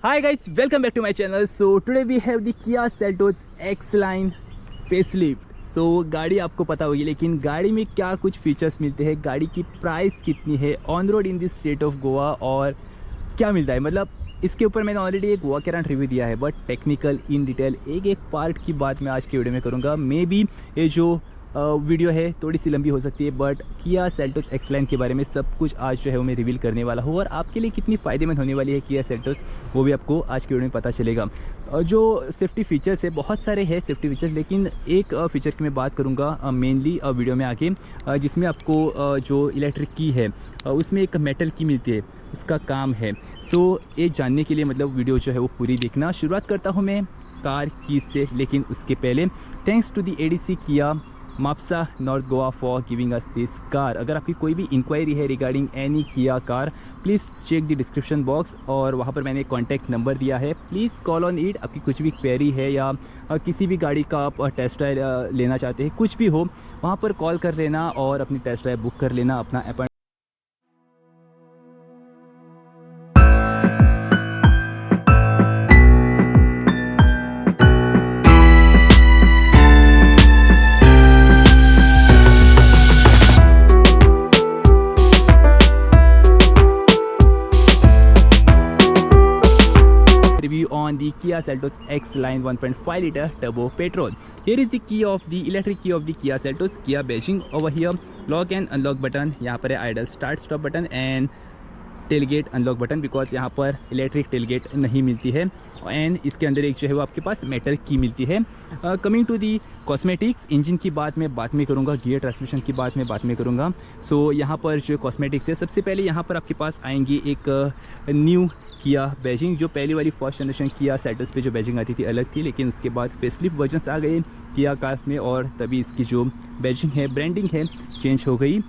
Hi guys, welcome back to my channel. So today we have the Kia Seltos X-Line facelift. So गाड़ी आपको पता होगी, लेकिन गाड़ी में क्या कुछ फीचर्स मिलते हैं, गाड़ी की प्राइस कितनी है on road in this state of Goa और क्या मिलता है, मतलब इसके ऊपर मैंने ऑलरेडी एक वॉक अराउंड रिव्यू दिया है, बट टेक्निकल इन डिटेल एक एक पार्ट की बात मैं आज के वीडियो में करूँगा। मे बी ये जो वीडियो है थोड़ी सी लंबी हो सकती है, बट किया सेल्टोस एक्स-लाइन के बारे में सब कुछ आज जो है वो मैं रिवील करने वाला हूँ और आपके लिए कितनी फ़ायदेमंद होने वाली है किया सेल्टोस, वो भी आपको आज की वीडियो में पता चलेगा। जो सेफ्टी फीचर्स है, बहुत सारे हैं सेफ्टी फीचर्स, लेकिन एक फीचर की मैं बात करूँगा मेनली वीडियो में आके, जिसमें आपको जो इलेक्ट्रिक की है उसमें एक मेटल की मिलती है, उसका काम है। सो ये जानने के लिए मतलब वीडियो जो है वो पूरी देखना। शुरुआत करता हूँ मैं कार की से, लेकिन उसके पहले thanks to the ADC Kia Mapusa north Goa for giving us this car. अगर आपकी कोई भी इंक्वायरी है regarding any Kia car, please check the description box और वहाँ पर मैंने कॉन्टैक्ट नंबर दिया है, प्लीज़ कॉल ऑन इट। आपकी कुछ भी क्वेरी है या किसी भी गाड़ी का आप टेस्ट ड्राइव लेना चाहते हैं, कुछ भी हो, वहाँ पर कॉल कर लेना और अपनी टेस्ट ड्राइव बुक कर लेना, अपना appointment. Review on the Kia Seltos X-Line 1.5 liter turbo petrol. Here is the key of the electric key of the Kia Seltos, Kia badging over here, lock and unlock button, यहाँ पर है idle start stop button and tailgate unlock button, because यहाँ पर electric tailgate नहीं मिलती है। And इसके अंदर एक जो है वो आपके पास मेटल की मिलती है। Coming to the cosmetics, engine की बात मैं बाद में करूँगा, गियर ट्रांसमिशन की बात मैं बाद में करूँगा। सो यहाँ पर जो कॉस्मेटिक्स है, सबसे पहले यहाँ पर आपके पास आएंगी एक न्यू किया बैजिंग। जो पहली वाली फर्स्ट जनरेशन किया सेल्टोस पे जो बैजिंग आती थी अलग थी, लेकिन उसके बाद फेसलिफ्ट वर्जन्स आ गए किया कार्स में और तभी इसकी जो बैजिंग है, ब्रांडिंग है, चेंज हो गई।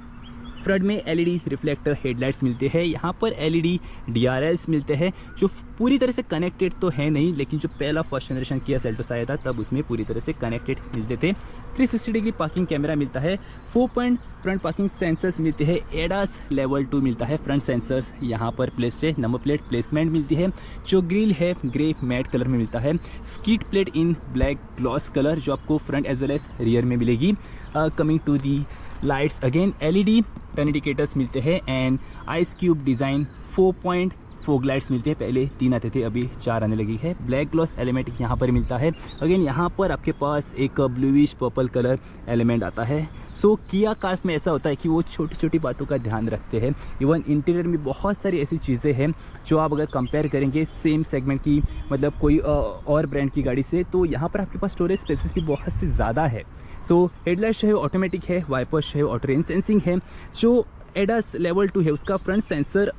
फ्रंट में एलईडी रिफ्लेक्टर हेडलाइट्स मिलते हैं, यहाँ पर एलईडी डीआरएल्स मिलते हैं, जो पूरी तरह से कनेक्टेड तो है नहीं, लेकिन जो पहला फर्स्ट जनरेशन किया सेल्टोस आया था तब उसमें पूरी तरह से कनेक्टेड मिलते थे। 360 डिग्री पार्किंग कैमरा मिलता है, 4 पॉइंट फ्रंट पार्किंग सेंसर्स मिलते हैं, एडास लेवल 2 मिलता है, फ्रंट सेंसर्स यहाँ पर प्लेस्ड है, नंबर प्लेट प्लेसमेंट मिलती है, जो ग्रिल है ग्रे मैट कलर में मिलता है, skid plate in black gloss colour जो आपको front as well as rear में मिलेगी। Coming to the lights, again LED turn indicators मिलते हैं and ice cube design 4 point fog lights मिलते हैं, पहले 3 आते थे अभी 4 आने लगी है। ब्लैक ग्लॉस एलिमेंट यहाँ पर मिलता है, अगेन यहाँ पर आपके पास एक ब्लूइश पर्पल कलर एलिमेंट आता है। सो किया कार्स में ऐसा होता है कि वो छोटी छोटी बातों का ध्यान रखते हैं। इवन इंटीरियर में बहुत सारी ऐसी चीज़ें हैं जो आप अगर कंपेयर करेंगे सेम सेगमेंट की, मतलब कोई और ब्रांड की गाड़ी से, तो यहाँ पर आपके पास स्टोरेज स्पेसेस भी बहुत से ज़्यादा है। सो हेडलाइट जो है ऑटोमेटिक है, वाइपर्स जो है ऑटो रेन सेंसिंग है, जो एडास लेवल 2 है उसका फ्रंट सेंसर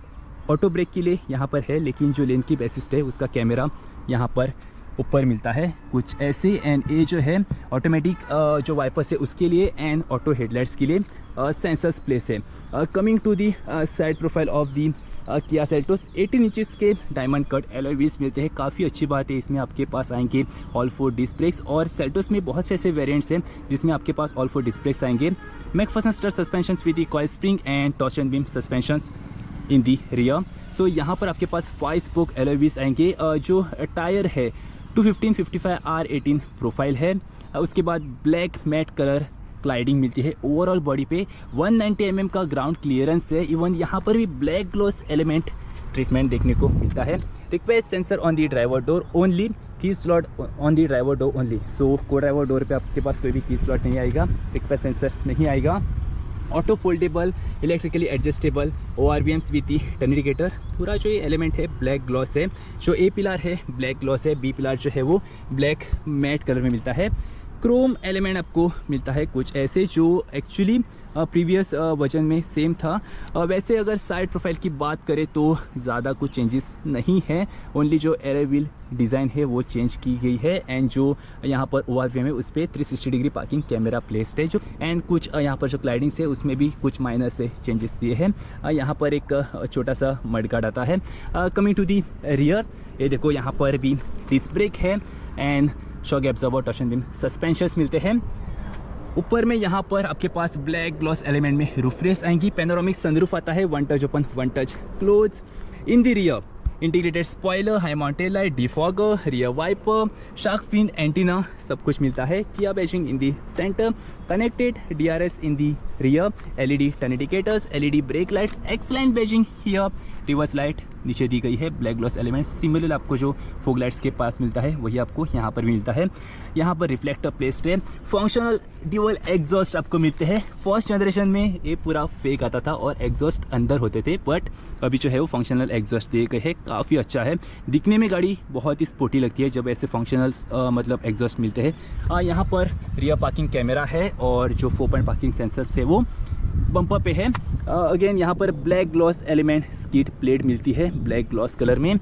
ऑटो ब्रेक के लिए यहाँ पर है, लेकिन जो लेन की बेसिस्ट है उसका कैमरा यहाँ पर ऊपर मिलता है कुछ ऐसे। एंड ये जो है ऑटोमेटिक जो वाइपर्स है उसके लिए एंड ऑटो हेडलाइट्स के लिए सेंसर्स प्लेस है। Coming to the side profile of the Kia Seltos, 18 inches के डायमंड कट एलॉय व्हील्स मिलते हैं, काफ़ी अच्छी बात है। इसमें आपके पास आएंगे ऑल 4 डिस्क ब्रेक्स और सेल्टोस में बहुत से ऐसे वेरिएंट्स हैं जिसमें आपके पास ऑल 4 डिस्क ब्रेक्स आएंगे। McPherson strut suspensions with the coil spring and torsion beam suspensions in the rear. So यहाँ पर आपके पास 5 स्पोक एलॉय व्हील्स आएंगे, जो टायर है 215/55 R18 प्रोफाइल है। उसके बाद ब्लैक मैट कलर क्लाइडिंग मिलती है, ओवरऑल बॉडी पे 190 mm का ग्राउंड क्लियरेंस है। इवन यहाँ पर भी ब्लैक ग्लॉस एलिमेंट ट्रीटमेंट देखने को मिलता है। Request sensor on the driver door only, key slot on the driver door only. So को ड्राइवर डोर पे आपके पास कोई भी की स्लॉट नहीं आएगा, रिक्वेस्ट सेंसर नहीं आएगा। Auto foldable electrically adjustable ORVMs with the turn indicator, पूरा जो ये एलिमेंट है ब्लैक ग्लॉस है, जो ए पिलर है ब्लैक ग्लॉस है, बी पिलर जो है वो ब्लैक मैट कलर में मिलता है। क्रोम एलिमेंट आपको मिलता है कुछ ऐसे, जो एक्चुअली प्रीवियस वर्जन में सेम था। वैसे अगर साइड प्रोफाइल की बात करें तो ज़्यादा कुछ चेंजेस नहीं है, ओनली जो एलॉय व्हील डिज़ाइन है वो चेंज की गई है एंड जो यहाँ पर ORVM है उस पर 360 डिग्री पार्किंग कैमरा प्लेस्ड है, जो एंड कुछ यहाँ पर जो क्लाइडिंग्स है उसमें भी कुछ माइनर से चेंजेस दिए हैं। यहाँ पर एक छोटा सा मड गार्ड आता है। कमिंग टू दी रियर, ये देखो यहाँ पर भी डिस्क ब्रेक है and shock absorber torsion beam suspensions मिलते हैं। ऊपर में यहाँ पर आपके पास ब्लैक ग्लॉस एलिमेंट में रूफ रेस आएंगी, पैनोरामिक सनरूफ आता है, 1 touch open 1 touch close. In the rear integrated spoiler, high mounted light, defogger, rear wiper, shark fin antenna सब कुछ मिलता है। Kia badging in the centre, connected DRS in the rear, LED turn indicators, LED break lights, X Line badging here, reverse light नीचे दी गई है, black gloss element similar आपको जो फोग लाइट्स के पास मिलता है वही आपको यहाँ पर भी मिलता है। यहाँ पर रिफ्लेक्टर प्लेस्ड है, फंक्शनल ड्यूअल एग्जॉस्ट आपको मिलते हैं। फर्स्ट जनरेशन में ये पूरा फेक आता था और एग्जॉस्ट अंदर होते थे, बट अभी जो है वो फंक्शनल एग्जॉस्ट दिए गए हैं, काफ़ी अच्छा है। दिखने में गाड़ी बहुत ही स्पोर्टी लगती है जब ऐसे फंक्शनल मतलब एग्जॉस्ट मिलते हैं। यहाँ पर रियर पार्किंग कैमरा है और जो 4 पॉइंट पार्किंग सेंसर्स है वो बम्पर पे है। अगेन यहाँ पर black gloss element skid plate मिलती है ब्लैक ग्लॉस कलर में।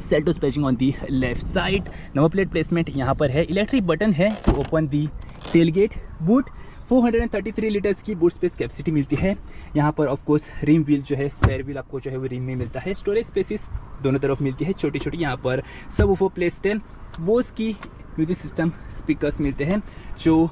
Seltos badging on the left side, number plate placement यहाँ पर है। इलेक्ट्रिक बटन है to open the tailgate boot. 433 litres की बूट स्पेस कैपेसिटी मिलती है। यहाँ पर ऑफ कोर्स रिम व्हील जो है, स्पेयर व्हील आपको जो है वो रिम में मिलता है। स्टोरेज स्पेसिस दोनों तरफ मिलती है छोटी छोटी। यहाँ पर सब वूफर प्लेस्ड है। बोस की म्यूजिक सिस्टम स्पीकर्स मिलते हैं। जो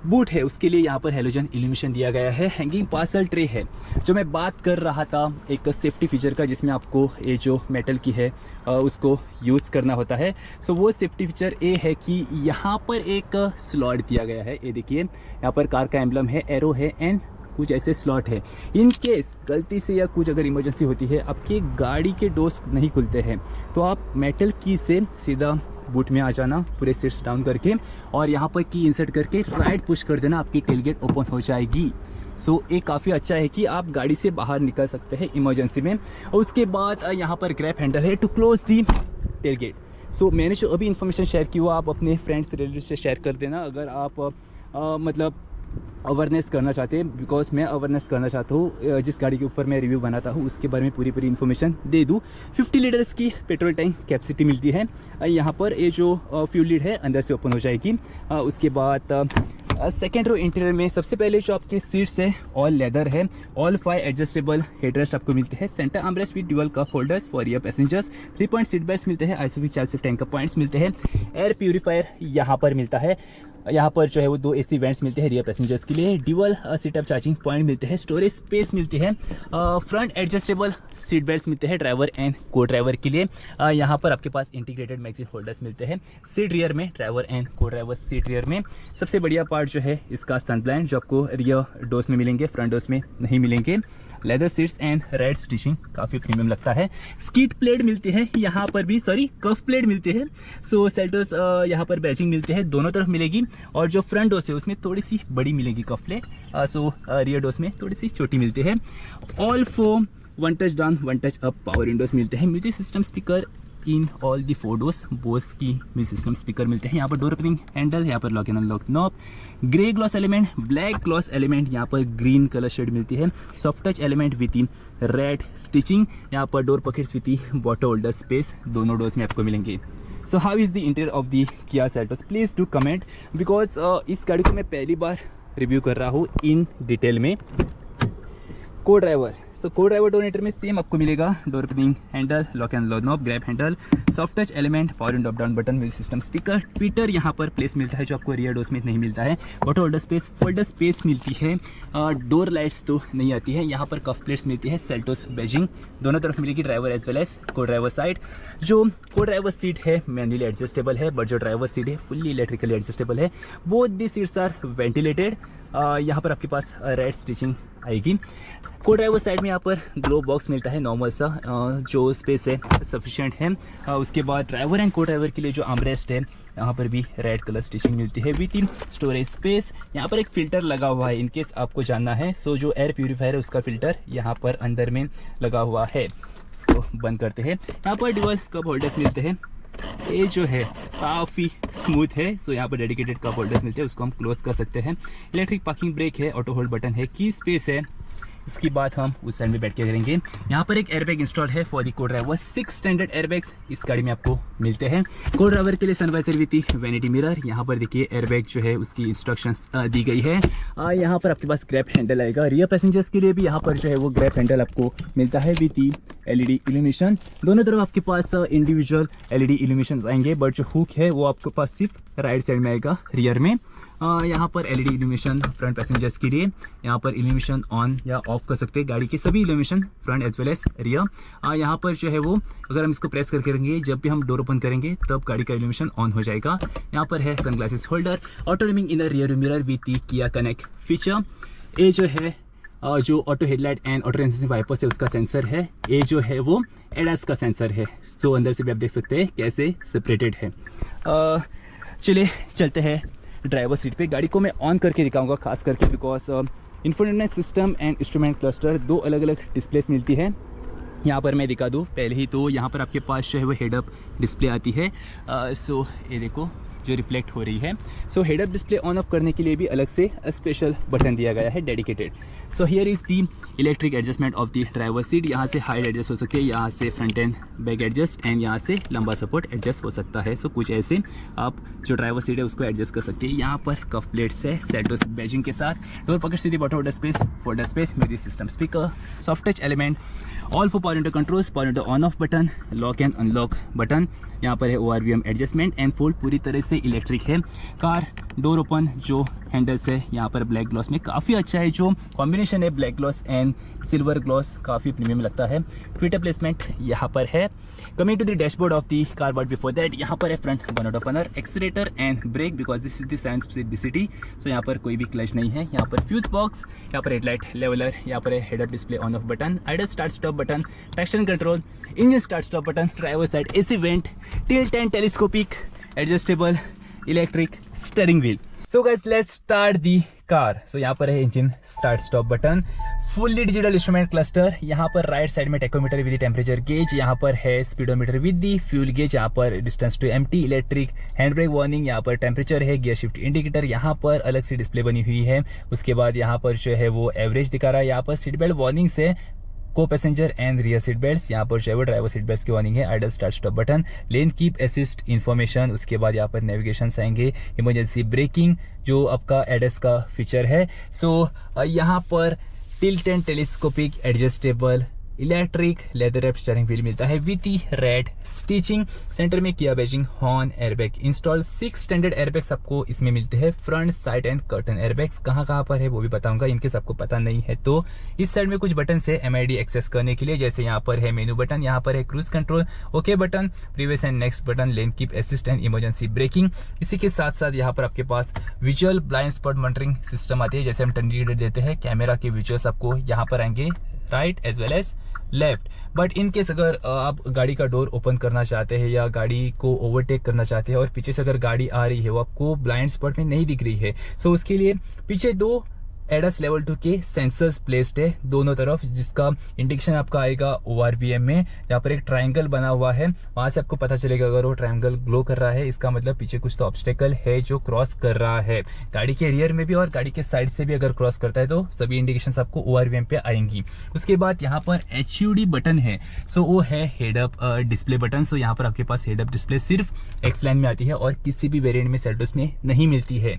बूट है उसके लिए यहाँ पर हेलोजन इल्यूमिनेशन दिया गया है। हैंगिंग पार्सल ट्रे है। जो मैं बात कर रहा था एक सेफ्टी फीचर का जिसमें आपको ये जो मेटल की है उसको यूज़ करना होता है। सो वो सेफ्टी फीचर ये है कि यहाँ पर एक स्लॉट दिया गया है। ये देखिए यहाँ पर कार का एम्बलम है, एरो है एंड कुछ ऐसे स्लॉट है। इन केस गलती से या कुछ अगर इमरजेंसी होती है, आपकी गाड़ी के डोर्स नहीं खुलते हैं तो आप मेटल की से सीधा बूट में आ जाना, पूरे सीट्स डाउन करके और यहाँ पर की इंसर्ट करके राइट पुश कर देना, आपकी टेलगेट ओपन हो जाएगी। सो ये काफ़ी अच्छा है कि आप गाड़ी से बाहर निकल सकते हैं इमरजेंसी में। और उसके बाद यहाँ पर ग्रैब हैंडल है टू क्लोज दी टेलगेट। सो मैंने जो अभी इन्फॉर्मेशन शेयर की वो आप अपने फ्रेंड्स रिलेटिव से शेयर कर देना अगर आप मतलब अवेयरनेस करना चाहते हैं, बिकॉज मैं अवेयरनेस करना चाहता हूँ। जिस गाड़ी के ऊपर मैं रिव्यू बनाता हूँ उसके बारे में पूरी इन्फॉर्मेशन दे दूँ। 50 लीटर्स की पेट्रोल टैंक कैपेसिटी मिलती है। यहाँ पर ये जो फ्यूल लीड है अंदर से ओपन हो जाएगी। उसके बाद सेकेंड रो इंटीरियर में सबसे पहले जो आपकी सीट्स है ऑल लेदर है। ऑल 5 एडजस्टेबल हेडरेस्ट आपको मिलते हैं। Centre armrest with dual cup holders for rear passengers. 3 point seat belt मिलते हैं। आइसोफिक चाइल्ड सेफ्टी एंकर पॉइंट्स मिलते हैं। एयर प्यूरीफायर यहाँ पर मिलता है। यहाँ पर जो है वो 2 AC वेंट्स मिलते हैं रियर पैसेंजर्स के लिए। ड्यूअल सीटअप चार्जिंग पॉइंट मिलते हैं। स्टोरेज स्पेस मिलती है। फ्रंट एडजस्टेबल सीट बेल्ट मिलते हैं ड्राइवर एंड को ड्राइवर के लिए। यहाँ पर आपके पास इंटीग्रेटेड मैगजीन होल्डर्स मिलते हैं सीट रियर में, ड्राइवर एंड को ड्राइवर सीट रियर में। सबसे बढ़िया पार्ट जो है इसका सन ब्लाइंड जो आपको रियर डोर्स में मिलेंगे, फ्रंट डोर्स में नहीं मिलेंगे। Leather seats and red stitching काफ़ी प्रीमियम लगता है। स्किड प्लेट मिलती है यहाँ पर भी, सॉरी कफ प्लेट मिलती है। सो सेल्टोस यहाँ पर बैजिंग मिलते हैं, दोनों तरफ मिलेगी। और जो फ्रंट डोर्स है उसमें थोड़ी सी बड़ी मिलेगी कफ प्लेट। सो रियर डोर्स में थोड़ी सी छोटी मिलती है। All 4 1 touch down 1 touch up power Windows मिलते हैं। Music system speaker in all the 4 doors. Bose की म्यूजिक सिस्टम स्पीकर मिलते हैं। यहाँ पर डोर ओपनिंग हैंडल, यहाँ पर lock and unlock knob. Grey gloss element, black gloss element, यहाँ पर ग्रीन कलर शेड मिलती है। Soft touch element with in red stitching. यहाँ पर door pockets with in bottle holder space दोनों डोर्स में आपको मिलेंगे। So how is the interior of the Kia Seltos, please do comment, because इस गाड़ी को मैं पहली बार रिव्यू कर रहा हूँ इन डिटेल में। को ड्राइवर, सो को ड्राइवर डोनेटर में सेम आपको मिलेगा। Door opening handle, lock and lock knob, grab handle, soft touch element, power and drop down button, music system speaker, Twitter यहाँ पर प्लेस मिलता है जो आपको रियर डोर्स में नहीं मिलता है। Bottle holder space, folder space मिलती है। डोर लाइट्स तो नहीं आती है। यहाँ पर कफ प्लेट्स मिलती है। सेल्टोस बैजिंग दोनों तरफ मिलेगी, driver as well as co driver side. जो को ड्राइवर सीट है मैन्युअली एडजस्टेबल है, बट जो ड्राइवर सीट है फुल्ली इलेक्ट्रिकली एडजस्टेबल है। Both the seats are ventilated. यहाँ पर आपके पास रेड स्टिचिंग आएगी। को ड्राइवर साइड में यहाँ पर ग्लो बॉक्स मिलता है नॉर्मल सा, जो स्पेस है सफिशिएंट है। उसके बाद ड्राइवर एंड को ड्राइवर के लिए जो आर्मरेस्ट है यहाँ पर भी रेड कलर स्टिचिंग मिलती है विद इन स्टोरेज स्पेस। यहाँ पर एक फिल्टर लगा हुआ है इनकेस आपको जानना है। सो जो एयर प्यूरीफायर है उसका फिल्टर यहाँ पर अंदर में लगा हुआ है। इसको बंद करते हैं। यहाँ पर ड्यूअल कप होल्डर्स मिलते हैं। ये जो है काफ़ी स्मूथ है। सो यहाँ पर डेडिकेटेड कप होल्डर्स मिलते हैं, उसको हम क्लोज कर सकते हैं। इलेक्ट्रिक पार्किंग ब्रेक है, ऑटो होल्ड बटन है, की स्पेस है। इसकी बात हम उस साइड में बैठ के करेंगे। यहाँ पर एक एयरबैग इंस्टॉल है फॉर दी को ड्राइवर। 6 स्टैंडर्ड एयरबैग्स इस गाड़ी में आपको मिलते हैं। को ड्राइवर के लिए सनवाइजर विथ वैनिटी मिरर। यहाँ पर देखिए एयरबैग जो है उसकी इंस्ट्रक्शंस दी गई है। यहाँ पर आपके पास ग्रैब हैंडल आएगा। रियर पैसेंजर्स के लिए भी यहाँ पर जो है वो ग्रैब हैंडल आपको मिलता है विथ LED इल्यूमिनेशन। दोनों तरफ आपके पास इंडिविजुअल LED इल्यूमिनेशन आएंगे, बट जो हुक है वो आपके पास सिर्फ राइट साइड में आएगा रियर में। यहाँ पर एलईडी इल्यूमिनेशन फ्रंट पैसेंजर्स के लिए, यहाँ पर इल्यूमिनेशन ऑन या ऑफ कर सकते हैं गाड़ी के सभी illumination front as well as rear. यहाँ पर जो है वो अगर हम इसको प्रेस करके रखेंगे, जब भी हम डोर ओपन करेंगे तब गाड़ी का इल्यूमिनेशन ऑन हो जाएगा। यहाँ पर है sunglasses holder, auto dimming in the rear mirror with the Kia connect feature. ये जो है जो auto headlight and auto rain sensing wipers है उसका सेंसर है। ये जो है वो एडास का सेंसर है। सो अंदर से भी आप देख सकते हैं कैसे सेपरेटेड है। चलिए चलते हैं ड्राइवर सीट पे। गाड़ी को मैं ऑन करके दिखाऊंगा खास करके because infotainment system and instrument cluster दो अलग अलग डिस्प्लेस मिलती है। यहाँ पर मैं दिखा दूँ पहले ही, तो यहाँ पर आपके पास जो है वो हेड अप डिस्प्ले आती है। सो ये देखो जो रिफ्लेक्ट हो रही है। So head up display on of करने के लिए भी अलग से स्पेशल बटन दिया गया है dedicated. So here is the electric adjustment of the driver seat. यहाँ से हाइट एडजस्ट हो सकती है, यहाँ से front end back adjust, and यहाँ से लंबा सपोर्ट एडजस्ट हो सकता है। सो कुछ ऐसे आप जो ड्राइवर सीट है उसको एडजस्ट कर सकते हैं। यहाँ पर कफ प्लेट्स है सेल्टोस बैजिंग के साथ। Door pockets with bottom holder space, folder space, music system speaker, soft touch element, all for power window controls, power window on off button, lock and unlock button. यहाँ पर है ORVM adjustment and fold पूरी तरह से electric है। Car door open जो handles है यहाँ पर ब्लैक ग्लॉस में काफ़ी अच्छा है। जो कॉम्बिनेशन है black gloss and silver gloss काफ़ी प्रीमियम लगता है। ट्विटर प्लेसमेंट यहाँ पर है। Coming to the dashboard of the car, but before that यहाँ पर है front bonnet opener, accelerator and brake because this is the 7 speed DCT। So यहाँ पर कोई भी क्लच नहीं है। यहाँ पर फ्यूज बॉक्स, यहाँ पर हेडलाइट लेवलर, यहाँ पर है head up display on off button, idle start stop button, traction control, engine start stop button, driver side AC vent, tilt and telescopic adjustable electric steering wheel. So guys let's start the car. So यहाँ पर है engine start stop button, fully digital instrument cluster. यहाँ पर right side में tachometer with temperature gauge, यहाँ पर है speedometer with the fuel gauge, यहाँ पर distance to empty, electric hand brake warning, यहाँ पर टेम्परेचर है, गियर शिफ्ट इंडिकेटर, यहाँ पर अलग से डिस्प्ले बनी हुई है। उसके बाद यहाँ पर जो है वो एवरेज दिखा रहा है। यहाँ पर सीट बेल्ट वार्निंग से को passenger and rear seat belt, यहाँ पर जो है वो ड्राइवर सीट बेल्ट की वार्निंग है। Idol start stop button, lane keep assist information. उसके बाद यहाँ पर नेविगेशन आएंगे, इमरजेंसी ब्रेकिंग जो आपका एडस का फीचर है। सो यहाँ पर tilt and telescopic adjustable electric leather wrap steering wheel मिलता है विथ रेड स्टिचिंग। सेंटर में किया badging, horn airbag install, 6 standard airbags आपको इसमें मिलते हैं। Front side and curtain airbags कहाँ पर है वो भी बताऊंगा, इनकेस आपको पता नहीं है तो। इस साइड में कुछ बटन है MID एक्सेस करने के लिए, जैसे यहाँ पर है मेनू बटन, यहाँ पर है cruise control, okay button, previous and next button, lane keep assist and emergency braking. इसी के साथ साथ यहाँ पर आपके पास visual blind spot monitoring system आती है। जैसे हम टर्न इंडिकेटर देते हैं, कैमरा के विजुअल्स आपको यहाँ पर आएंगे right as well as left. But in case अगर आप गाड़ी का डोर ओपन करना चाहते हैं या गाड़ी को ओवरटेक करना चाहते हैं और पीछे से अगर गाड़ी आ रही है वो आपको ब्लाइंड स्पॉट में नहीं दिख रही है, सो उसके लिए पीछे 2 एडस लेवल 2 के सेंसर्स प्लेस्ड है दोनों तरफ, जिसका इंडिकेशन आपका आएगा ORVM में। यहाँ पर एक ट्रायंगल बना हुआ है, वहां से आपको पता चलेगा अगर वो ट्रायंगल ग्लो कर रहा है, इसका मतलब पीछे कुछ तो ऑब्स्टेकल है जो क्रॉस कर रहा है। गाड़ी के रियर में भी और गाड़ी के साइड से भी अगर क्रॉस करता है तो सभी इंडिकेशन आपको ORVM पे आएंगी। उसके बाद यहाँ पर HUD बटन है, सो वो है हेड अप डिस्प्ले बटन। सो यहाँ पर आपके पास हेड अप डिस्प्ले सिर्फ X लाइन में आती है और किसी भी वेरिएंट में सेल्टोस में नहीं मिलती है।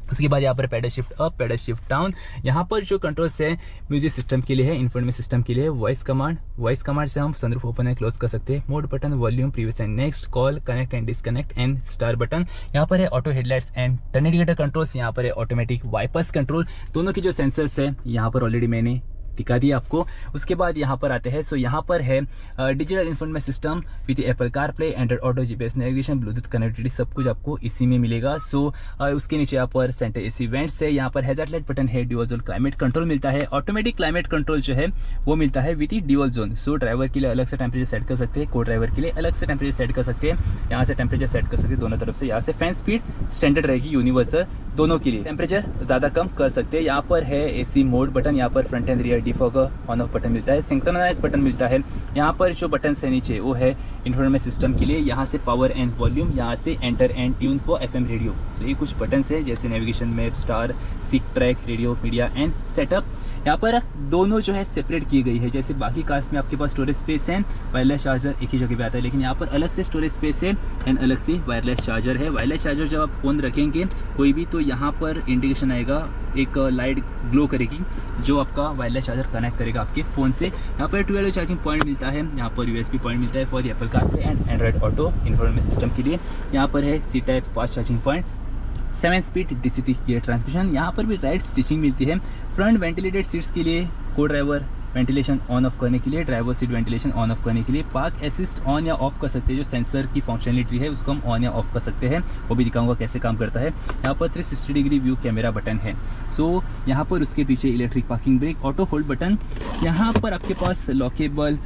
उसके बाद यहाँ पर paddle shift up, paddle shift down. यहाँ पर जो कंट्रोल्स है म्यूजिक सिस्टम के लिए है, इंफोटेनमेंट सिस्टम के लिए, वॉइस कमांड से हम सनरूफ ओपन एंड क्लोज कर सकते हैं। Mode button, volume, previous and next, call, connect and disconnect and star button. यहाँ पर है auto headlights and turn indicator controls, यहाँ पर है ऑटोमेटिक वाइपर्स कंट्रोल। दोनों की जो सेंसर्स है यहाँ पर ऑलरेडी मैंने दिखा दिया आपको। उसके बाद यहाँ पर आते हैं, सो यहाँ पर है digital infotainment system with Apple CarPlay, Android auto, GPS navigation, Bluetooth connectivity, सब कुछ आपको इसी में मिलेगा। सो उसके नीचे यहाँ पर सेंटर AC वेंट्स है, यहाँ पर हैजार्ड लाइट बटन है, ड्यूअल जोन क्लाइमेट कंट्रोल मिलता है, ऑटोमेटिक क्लाइमेट कंट्रोल जो है वो मिलता है with dual zone. So driver के लिए अलग से टेम्परेचर सेट कर सकते हैं, को ड्राइवर के लिए अलग से टेम्परेचर सेट कर सकते हैं, यहाँ से टेम्परेचर सेट कर सकते हैं दोनों तरफ से। यहाँ से फैन स्पीड स्टैंडर्ड रहेगी यूनिवर्सल दोनों के लिए, टेम्परेचर ज़्यादा कम कर सकते हैं। यहाँ पर है AC मोड बटन, यहाँ पर front end rear defogger on off button मिलता है, सिंक्रोनाइज बटन मिलता है। यहाँ पर जो बटन है नीचे वो है इंफोटेनमेंट सिस्टम के लिए, यहाँ से पावर एंड वॉल्यूम, यहाँ से enter and tune for FM radio. तो ये कुछ बटन है जैसे navigation, map, star, seek track, radio, media and setup. यहाँ पर दोनों जो है सेपरेट की गई है, जैसे बाकी कार्स में आपके पास स्टोरेज स्पेस है, वायरलेस चार्जर एक ही जगह पे आता है, लेकिन यहाँ पर अलग से स्टोरेज स्पेस है एंड अलग से वायरलेस चार्जर है। वायरलेस चार्जर जब आप फ़ोन रखेंगे कोई भी तो यहाँ पर इंडिकेशन आएगा एक लाइट ग्लो करेगी जो आपका वायरलेस चार्जर कनेक्ट करेगा आपके फ़ोन से। यहाँ पर 12 चार्जिंग पॉइंट मिलता है, यहाँ पर USB पॉइंट मिलता है for Apple CarPlay and Android auto information system के लिए। यहाँ पर है C type fast charging point, 7 speed DCT gear transmission. यहाँ पर भी राइट स्टिचिंग मिलती है। फ्रंट वेंटिलेटेड सीट्स के लिए को ड्राइवर वेंटिलेशन ऑन ऑफ करने के लिए, driver seat ventilation on off करने के लिए, पार्क असिस्ट ऑन या ऑफ कर सकते हैं, जो सेंसर की फंक्शनलिटी है उसको हम ऑन या ऑफ कर सकते हैं, वो भी दिखाऊंगा कैसे काम करता है। यहाँ पर 360 डिग्री व्यू कैमरा बटन है। सो यहाँ पर उसके पीछे electric parking brake, auto hold button. यहाँ पर आपके पास लॉकेबल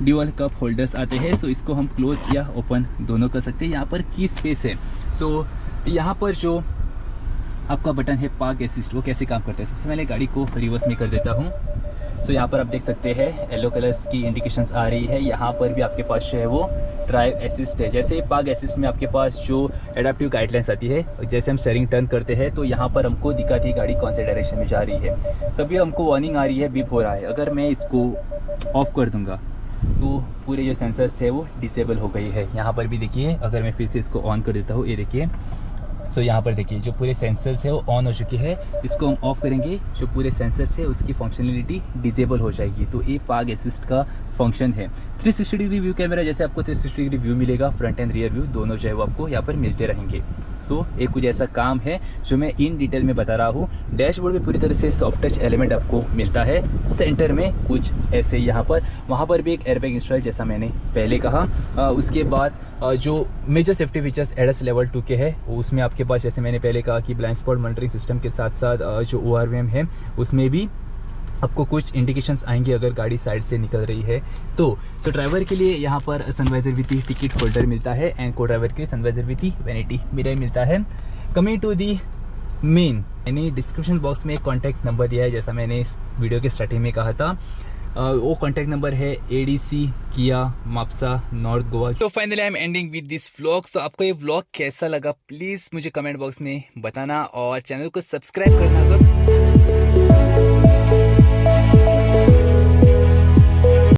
ड्यूअल कप होल्डर्स आते हैं, सो इसको हम क्लोज या ओपन दोनों कर सकते हैं। यहाँ पर की स्पेस है। सो यहाँ पर जो आपका बटन है पार्क असिस्ट, वो कैसे काम करता है। सबसे पहले गाड़ी को रिवर्स में कर देता हूँ। सो यहाँ पर आप देख सकते हैं येलो कलर्स की इंडिकेशंस आ रही है। यहाँ पर भी आपके पास जो है वो ड्राइव असिस्ट है। जैसे पार्क असिस्ट में आपके पास जो एडाप्टिव गाइडलाइंस आती है, जैसे हम स्टीयरिंग टर्न करते हैं तो यहाँ पर हमको दिखाती है गाड़ी कौन से डायरेक्शन में जा रही है। सभी हमको वार्निंग आ रही है, बीप हो रहा है। अगर मैं इसको ऑफ कर दूँगा तो पूरे जो सेंसर्स है वो डिसेबल हो गई है। यहाँ पर भी देखिए, अगर मैं फिर से इसको ऑन कर देता हूँ, ये देखिए। सो यहाँ पर देखिए जो पूरे सेंसर्स है वो ऑन हो चुके हैं। इसको हम ऑफ करेंगे, जो पूरे सेंसर्स है उसकी फंक्शनलिटी डिसेबल हो जाएगी। तो ये पार्क असिस्ट का फंक्शन है। 360 डिग्री व्यू कैमरा, जैसे आपको 360 डिग्री व्यू मिलेगा, फ्रंट एंड रियर व्यू दोनों जो है वो आपको यहाँ पर मिलते रहेंगे। सो एक कुछ ऐसा काम है जो मैं इन डिटेल में बता रहा हूँ। डैशबोर्ड में पूरी तरह से सॉफ्ट टच एलिमेंट आपको मिलता है। सेंटर में कुछ ऐसे यहाँ पर, वहाँ पर भी एक एयरबैग इंस्टॉल जैसा मैंने पहले कहा। उसके बाद जो major safety features ADAS level 2 के है, उसमें आपके पास जैसे मैंने पहले कहा कि ब्लाइंड स्पॉट मॉनिटरिंग सिस्टम के साथ साथ जो ORVM है उसमें भी आपको कुछ इंडिकेशंस आएंगे अगर गाड़ी साइड से निकल रही है तो। सो ड्राइवर के लिए यहाँ पर सनवाइजर विथ टिकट होल्डर मिलता है एंड को ड्राइवर के लिए सनवाइजर विथ वैनिटी मिरर मिलता है। कमिंग टू दी मेन, मैंने डिस्क्रिप्शन बॉक्स में एक कॉन्टैक्ट नंबर दिया है, जैसा मैंने इस वीडियो के स्टार्टिंग में कहा था। वो कॉन्टैक्ट नंबर है ADC किया माप्सा नॉर्थ गोवा। तो finally I am ending with this vlog. तो आपको ये व्लॉग कैसा लगा प्लीज़ मुझे कमेंट बॉक्स में बताना और चैनल को सब्सक्राइब करना अगर